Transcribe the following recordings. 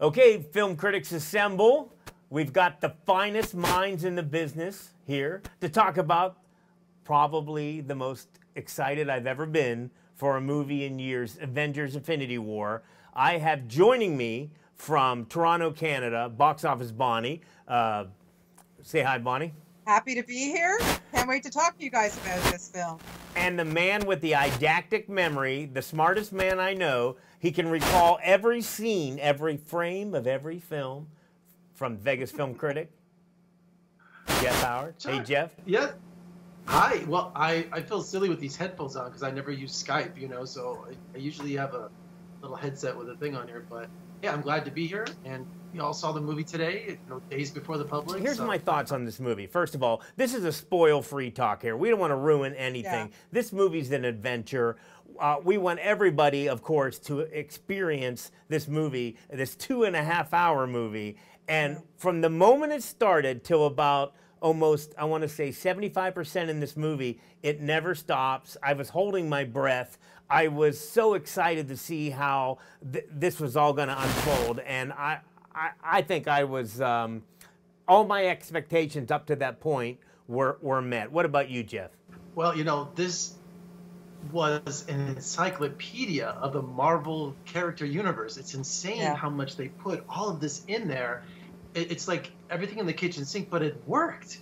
Okay, film critics assemble. We've got the finest minds in the business here to talk about probably the most excited I've ever been for a movie in years, Avengers Infinity War. I have joining me from Toronto, Canada, Box Office Bonnie. Say hi, Bonnie. Happy to be here. Can't wait to talk to you guys about this film. And the man with the eidetic memory, the smartest man I know. He can recall every scene, every frame of every film from Vegas Film Critic, Jeff Howard. Sure. Hey, Jeff. Yeah. Hi. Well, I feel silly with these headphones on because I never use Skype, so I usually have a little headset with a thing on here. But yeah, I'm glad to be here. And you all saw the movie today, days before the public. Here's my thoughts on this movie. First of all, this is a spoil-free talk here. We don't want to ruin anything. Yeah. This movie's an adventure. We want everybody, of course, to experience this movie, this 2.5-hour movie. And from the moment it started till about almost, I want to say 75% in this movie, it never stops. I was holding my breath. I was so excited to see how this was all going to unfold. And I think I was, all my expectations up to that point were met. What about you, Jeff? Well, this was an encyclopedia of the Marvel character universe. It's insane how much they put all of this in there. It's like everything in the kitchen sink, but it worked.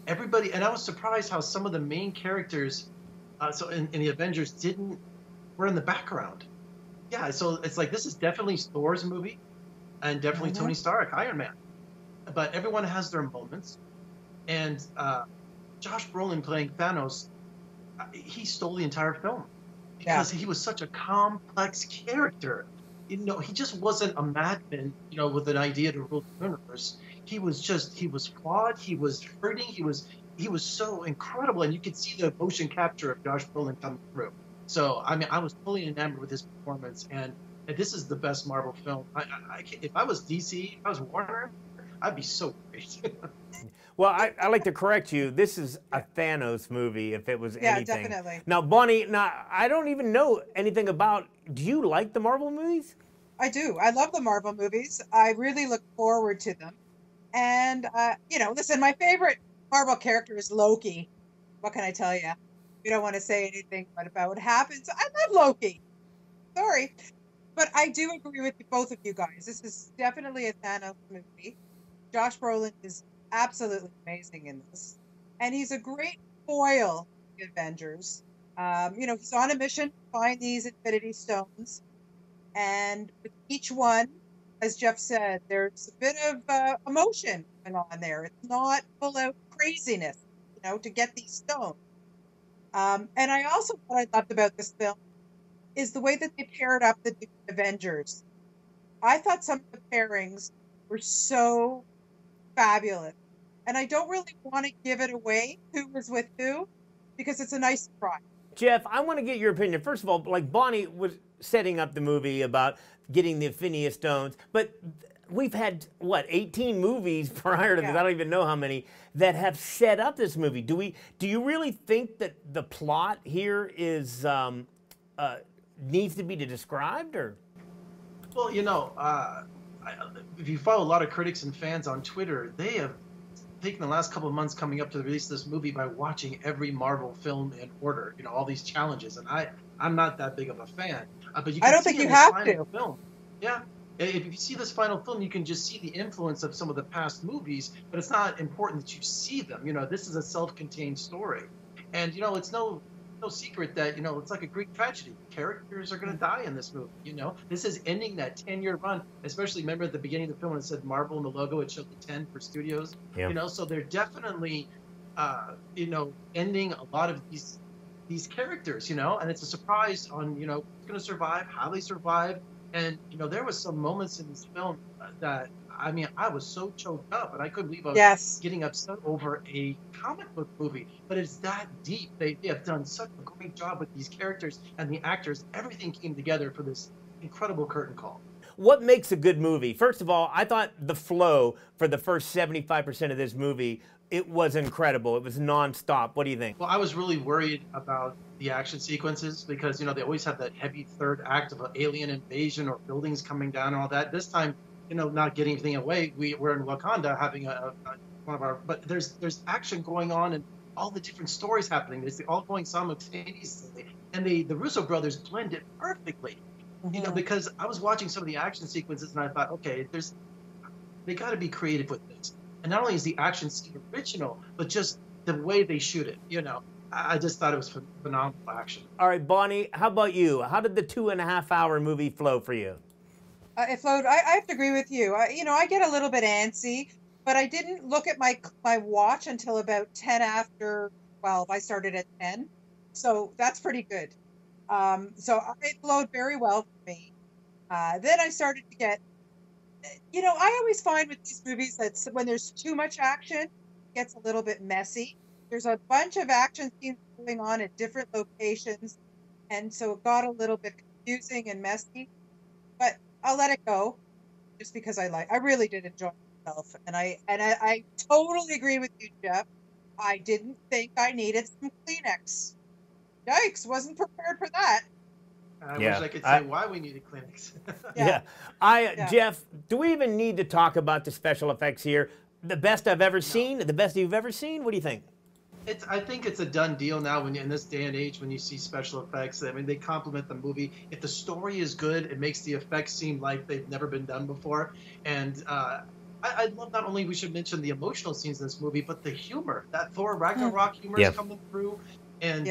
Everybody, and I was surprised how some of the main characters, so in the Avengers, were in the background. Yeah, so it's like this is definitely Thor's movie, and definitely Tony Stark, Iron Man. But everyone has their moments, and Josh Brolin playing Thanos, he stole the entire film because he was such a complex character. He just wasn't a madman, with an idea to rule the universe. He was flawed. He was hurting. He was so incredible, and you could see the motion capture of Josh Brolin coming through. So, I was totally enamored with his performance, and this is the best Marvel film. If I was DC, if I was Warner, I'd be so great. Well, I like to correct you. This is a Thanos movie, if it was anything. Yeah, definitely. Now, Bonnie, I don't even know anything about. Do you like the Marvel movies? I do. I love the Marvel movies. I really look forward to them. And, listen, my favorite Marvel character is Loki. What can I tell you? You don't want to say anything about what happens. I love Loki. Sorry. But I do agree with both of you guys. This is definitely a Thanos movie. Josh Brolin is absolutely amazing in this. And he's a great foil to the Avengers. He's on a mission to find these Infinity Stones. And with each one, as Jeff said, there's a bit of emotion going on there. It's not full of craziness, to get these stones. And I also, what I loved about this film is the way that they paired up the Avengers. I thought some of the pairings were so fabulous. And I don't really want to give it away who was with who, because it's a nice surprise. Jeff, I want to get your opinion. First of all, like Bonnie was setting up the movie about getting the Infinity Stones, but we've had, 18 movies prior to this, I don't even know how many, that have set up this movie. Do you really think that the plot here is needs to be described, or? Well, if you follow a lot of critics and fans on Twitter, they have taken the last couple of months coming up to the release of this movie by watching every Marvel film in order, all these challenges, and I'm not that big of a fan. But you can I don't think you have to. Film. Yeah. If you see this final film, you can just see the influence of some of the past movies, but it's not important that you see them. This is a self-contained story. And, it's no secret that, it's like a Greek tragedy. Characters are going to die in this movie, This is ending that 10-year run, especially remember at the beginning of the film when it said Marvel in the logo, it showed the 10 for studios, So they're definitely, ending a lot of these characters, and it's a surprise on, who's going to survive, how they survive. And, there was some moments in this film that, I was so choked up, and I couldn't believe I was getting upset over a comic book movie. But it's that deep. They have done such a great job with these characters and the actors. Everything came together for this incredible curtain call. What makes a good movie? First of all, I thought the flow for the first 75% of this movie, it was incredible. It was nonstop. What do you think? Well, I was really worried about the action sequences because, they always have that heavy third act of an alien invasion or buildings coming down and all that. This time, not getting anything away, we're in Wakanda having one of our, but there's action going on and all the different stories happening. It's all going simultaneously, and the Russo brothers blend it perfectly. Because I was watching some of the action sequences and I thought, okay, they got to be creative with this. And not only is the action scene original, but just the way they shoot it. I just thought it was phenomenal action. All right, Bonnie, how about you? How did the 2.5-hour movie flow for you? It flowed. I have to agree with you. I get a little bit antsy, but I didn't look at my watch until about 10 after 12. I started at 10, so that's pretty good. So it flowed very well for me. Then I started to get, I always find with these movies that when there's too much action, it gets a little bit messy. There's a bunch of action scenes going on at different locations, and so it got a little bit confusing and messy. But I'll let it go, just because I really did enjoy myself, and I totally agree with you, Jeff. I didn't think I needed some Kleenex. Yikes! Wasn't prepared for that. I wish I could say why we needed Kleenex. Jeff, do we even need to talk about the special effects here? The best I've ever seen? The best you've ever seen? What do you think? I think it's a done deal now in this day and age when you see special effects. I mean, they complement the movie. If the story is good, it makes the effects seem like they've never been done before. And I love, not only we should mention the emotional scenes in this movie, but the humor. That Thor Ragnarok humor is coming through. And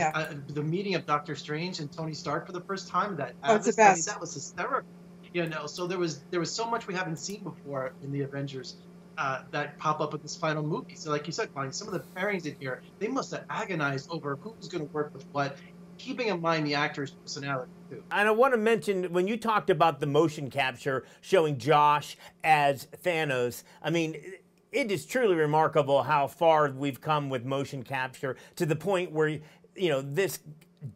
the meeting of Doctor Strange and Tony Stark for the first time, that the best. that was hysterical. So there was so much we haven't seen before in the Avengers that pop up in this final movie. So like you said, Connie, some of the pairings in here, they must have agonized over who's going to work with what, keeping in mind the actor's personality too. And I want to mention, when you talked about the motion capture showing Josh as Thanos, I mean, it is truly remarkable how far we've come with motion capture, to the point where, this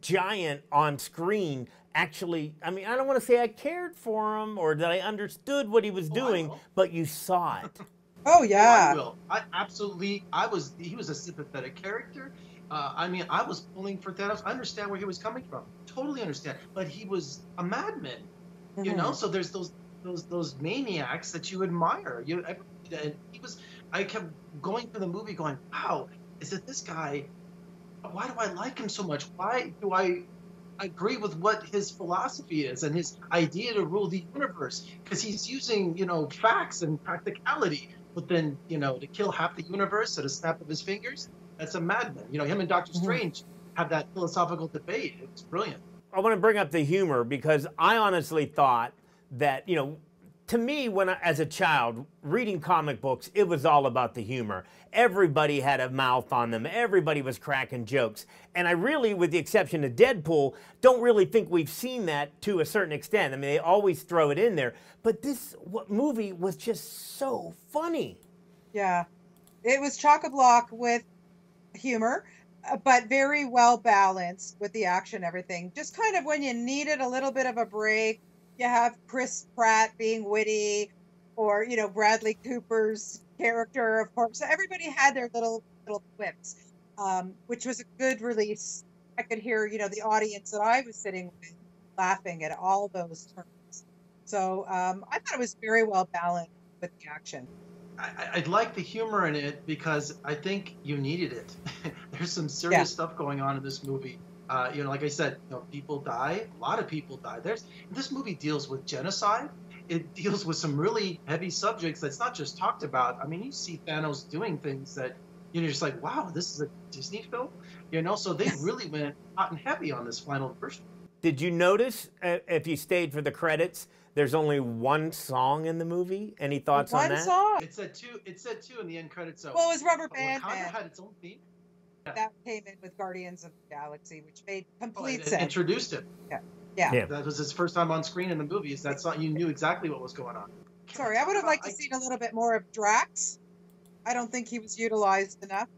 giant on screen actually, I mean, I don't want to say I cared for him or that I understood what he was doing, but you saw it. Oh yeah. I will. He was a sympathetic character. I mean, I was pulling for Thanos. I understand where he was coming from. Totally understand. But he was a madman. So there's those maniacs that you admire. And I kept going through the movie going, wow, is it this guy? Why do I like him so much? Why do I agree with what his philosophy is and his idea to rule the universe? Because he's using, facts and practicality, but then, to kill half the universe at a snap of his fingers, that's a madman. Him and Doctor Strange have that philosophical debate. It's brilliant. I want to bring up the humor, because I honestly thought that, to me, as a child, reading comic books, it was all about the humor. Everybody had a mouth on them. Everybody was cracking jokes. And I really, with the exception of Deadpool, don't really think we've seen that to a certain extent. I mean, they always throw it in there. But this movie was just so funny. Yeah. It was chock-a-block with humor, but very well balanced with the action, everything. Just kind of when you needed a little bit of a break, you have Chris Pratt being witty, or Bradley Cooper's character, of course. So everybody had their little quips, which was a good release. I could hear the audience that I was sitting with laughing at all those turns. So I thought it was very well balanced with the action. I like the humor in it because I think you needed it. There's some serious stuff going on in this movie. Like I said, people die. A lot of people die. This movie deals with genocide. It deals with some really heavy subjects that's not just talked about. I mean, you see Thanos doing things that you're just like, wow, this is a Disney film? So they really went hot and heavy on this final version. Did you notice, if you stayed for the credits, there's only one song in the movie? Any thoughts on that? One song? It said two in the end credits. So well, it was Rubber Band Wakanda Man. had its own theme. That came in with Guardians of the Galaxy, which made complete sense. Introduced him. Yeah. That was his first time on screen in the movie. That song, you knew exactly what was going on. Sorry, I would have liked to see a little bit more of Drax. I don't think he was utilized enough.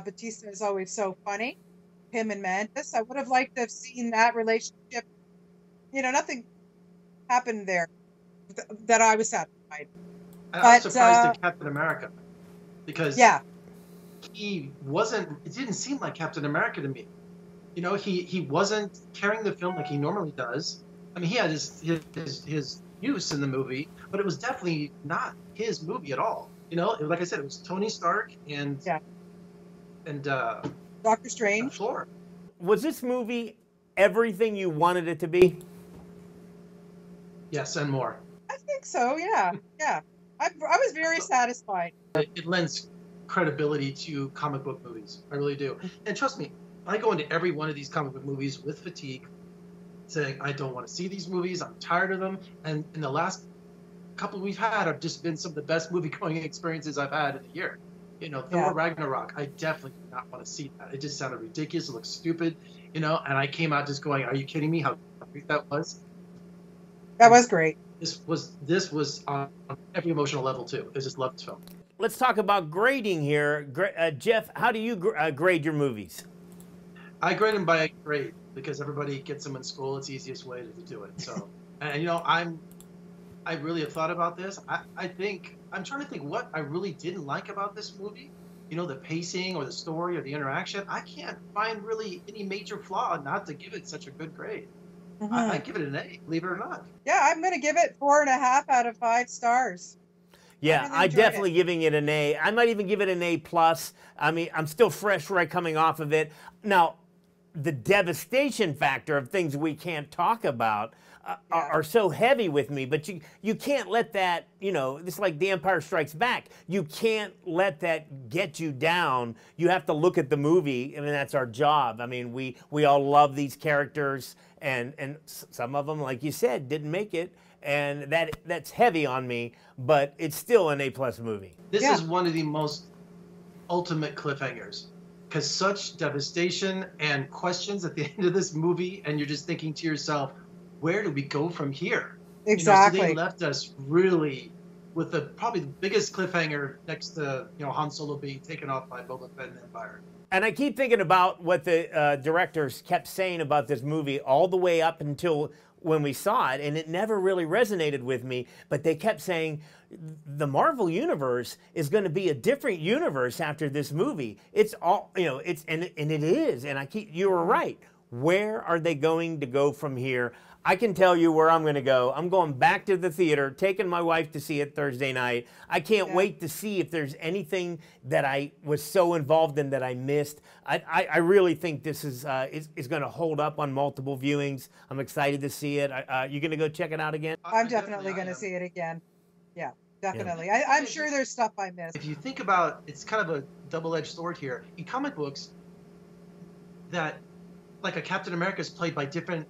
Batista is always so funny. Him and Mantis. I would have liked to have seen that relationship. Nothing happened there that I was satisfied. I was surprised at Captain America because he wasn't. It didn't seem like Captain America to me. He wasn't carrying the film like he normally does. I mean, he had his use in the movie, but it was definitely not his movie at all. You know, like I said, it was Tony Stark and Doctor Strange. Thor. Was this movie everything you wanted it to be? Yes, and more. I think so. Yeah, yeah. I was very satisfied. It lends credibility to comic book movies. I really do. And trust me, I go into every one of these comic book movies with fatigue, saying I don't want to see these movies. I'm tired of them. And in the last couple we've had have just been some of the best movie going experiences I've had in a year. You know, Thor Ragnarok, I definitely did not want to see that. It just sounded ridiculous. It looked stupid, you know, and I came out just going, are you kidding me? How great that was. That was great. This was on every emotional level too. I just loved the film. Let's talk about grading here. Jeff, how do you grade your movies? I grade them by grade because everybody gets them in school. It's the easiest way to do it. So, and you know, I really have thought about this. I'm trying to think what I really didn't like about this movie. You know, the pacing or the story or the interaction. I can't find really any major flaw not to give it such a good grade. Mm-hmm. I give it an A, believe it or not. Yeah, I'm going to give it 4.5 out of 5 stars. Yeah, I'm definitely giving it an A. I might even give it an A+. I mean, I'm still fresh right coming off of it. Now, the devastation factor of things we can't talk about are so heavy with me, but you can't let that, you know, it's like The Empire Strikes Back. You can't let that get you down. You have to look at the movie. I mean, that's our job. I mean, we all love these characters, and some of them, like you said, didn't make it, and that's heavy on me, but it's still an A+ movie. This is one of the most ultimate cliffhangers, because such devastation and questions at the end of this movie, and you're just thinking to yourself, where do we go from here? Exactly. You know, so they left us really with probably the biggest cliffhanger next to, you know, Han Solo being taken off by Boba Fett and Empire. And I keep thinking about what the directors kept saying about this movie all the way up until when we saw it, and it never really resonated with me, but they kept saying the Marvel universe is going to be a different universe after this movie. It's all, you know, and it is, and you were right. Where are they going to go from here? I can tell you where I'm going to go. I'm going back to the theater, taking my wife to see it Thursday night. I can't wait to see if there's anything that I was so involved in that I missed. I really think this is going to hold up on multiple viewings. I'm excited to see it. You going to go check it out again? I'm definitely going to see it again. Yeah, definitely. Yeah. I'm sure there's stuff I missed. If you think about, it's kind of a double-edged sword here. In comic books, that like a Captain America is played by different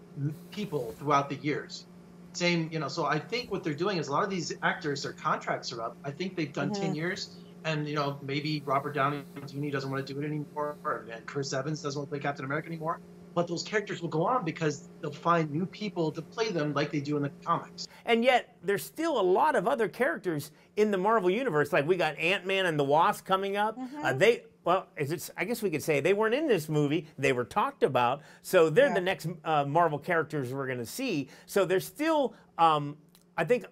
people throughout the years. Same, you know, so I think what they're doing is a lot of these actors, their contracts are up. I think they've done 10 years, and, you know, maybe Robert Downey Jr. doesn't want to do it anymore, and Chris Evans doesn't want to play Captain America anymore. But those characters will go on because they'll find new people to play them like they do in the comics. And yet, there's still a lot of other characters in the Marvel Universe. Like, we got Ant-Man and the Wasp coming up. Well, I guess we could say they weren't in this movie. They were talked about. So they're the next Marvel characters we're going to see. So there's still, I think,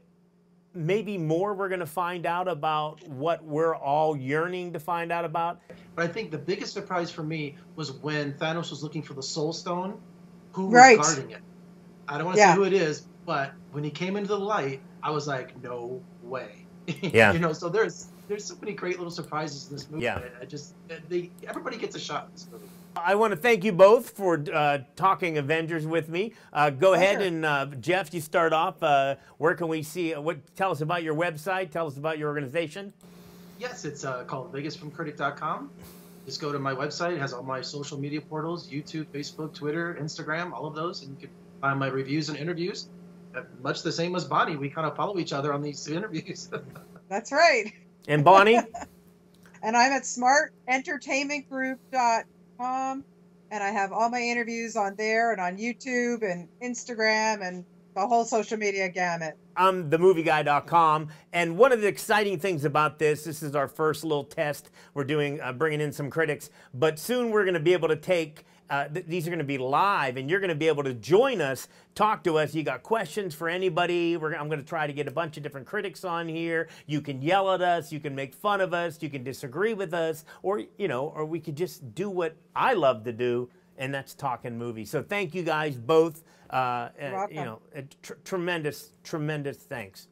maybe more we're going to find out about what we're all yearning to find out about. But I think the biggest surprise for me was when Thanos was looking for the Soul Stone, who was guarding it. I don't want to say who it is, but when he came into the light, I was like, no way. Yeah. You know, so there's so many great little surprises in this movie. Yeah. Everybody gets a shot in this movie. I want to thank you both for talking Avengers with me. Go ahead and, Jeff, you start off. Where can we see, tell us about your website, tell us about your organization. Yes, it's called VegasFilmCritic.com. Just go to my website. It has all my social media portals, YouTube, Facebook, Twitter, Instagram, all of those. And you can find my reviews and interviews. Much the same as Bonnie. We kind of follow each other on these interviews. That's right. And Bonnie? And I'm at smartentertainmentgroup.com, and I have all my interviews on there and on YouTube and Instagram and the whole social media gamut. I'm themovieguy.com, and one of the exciting things about this is our first little test. We're doing, bringing in some critics, but soon we're going to be able to take, these are going to be live, and you're going to be able to join us, talk to us. You got questions for anybody. I'm going to try to get a bunch of different critics on here. You can yell at us. You can make fun of us. You can disagree with us, or, you know, or we could just do what I love to do, and that's talking movies. So thank you guys both. welcome. Tremendous thanks.